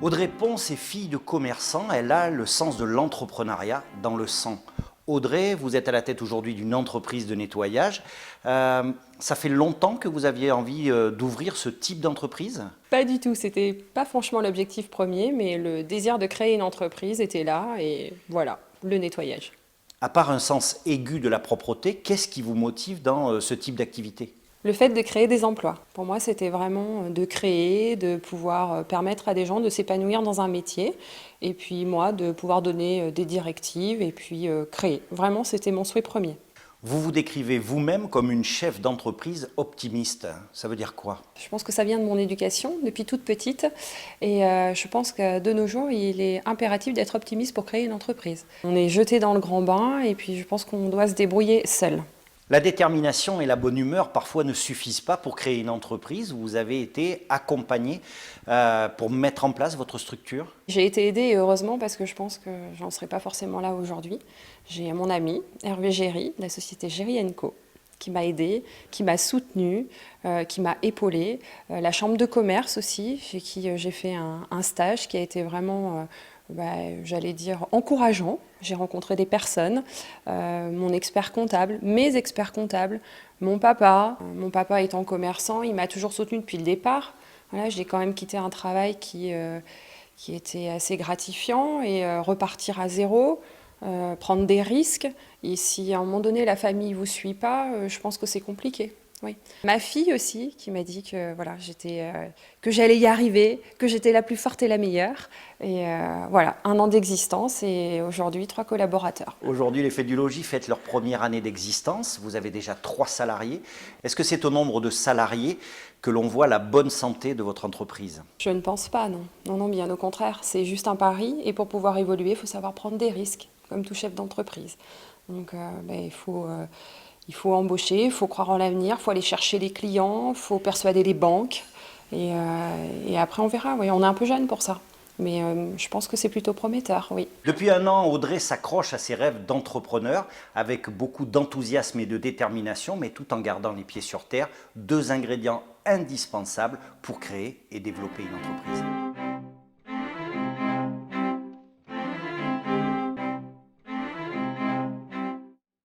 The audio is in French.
Audrey Ponce est fille de commerçant, elle a le sens de l'entrepreneuriat dans le sang. Audrey, vous êtes à la tête aujourd'hui d'une entreprise de nettoyage. Ça fait longtemps que vous aviez envie d'ouvrir ce type d'entreprise? Pas du tout, c'était pas franchement l'objectif premier, mais le désir de créer une entreprise était là et voilà, le nettoyage. À part un sens aigu de la propreté, qu'est-ce qui vous motive dans ce type d'activité? Le fait de créer des emplois, pour moi c'était vraiment de créer, de pouvoir permettre à des gens de s'épanouir dans un métier et puis moi de pouvoir donner des directives et puis créer. Vraiment c'était mon souhait premier. Vous vous décrivez vous-même comme une chef d'entreprise optimiste. Ça veut dire quoi? Je pense que ça vient de mon éducation depuis toute petite et je pense que de nos jours il est impératif d'être optimiste pour créer une entreprise. On est jeté dans le grand bain et puis je pense qu'on doit se débrouiller seul. La détermination et la bonne humeur parfois ne suffisent pas pour créer une entreprise. Vous avez été accompagné pour mettre en place votre structure. J'ai été aidée et heureusement parce que je pense que j'en serais pas forcément là aujourd'hui. J'ai mon ami Hervé Géry, de la société Géry & Co, qui m'a aidée, qui m'a soutenue, qui m'a épaulée. La chambre de commerce aussi, chez qui j'ai fait un stage qui a été vraiment, j'allais dire, encourageant. J'ai rencontré des personnes, mon expert comptable, mes experts comptables, mon papa. Mon papa étant commerçant, il m'a toujours soutenue depuis le départ. Voilà, j'ai quand même quitté un travail qui était assez gratifiant et repartir à zéro. Prendre des risques, et si à un moment donné la famille ne vous suit pas, je pense que c'est compliqué. Oui. Ma fille aussi qui m'a dit que, voilà, que j'allais y arriver, que j'étais la plus forte et la meilleure. Et voilà, 1 an d'existence et aujourd'hui 3 collaborateurs. Aujourd'hui, les Faits du Logis fêtent leur première année d'existence. Vous avez déjà 3 salariés. Est-ce que c'est au nombre de salariés que l'on voit la bonne santé de votre entreprise? Je ne pense pas, non. Non, non, bien au contraire. C'est juste un pari et pour pouvoir évoluer, il faut savoir prendre des risques, comme tout chef d'entreprise. Donc il faut embaucher, il faut croire en l'avenir, il faut aller chercher les clients, il faut persuader les banques. Et après, on verra. Oui, on est un peu jeune pour ça. Mais je pense que c'est plutôt prometteur, oui. Depuis 1 an, Audrey s'accroche à ses rêves d'entrepreneur avec beaucoup d'enthousiasme et de détermination, mais tout en gardant les pieds sur terre, 2 ingrédients indispensables pour créer et développer une entreprise.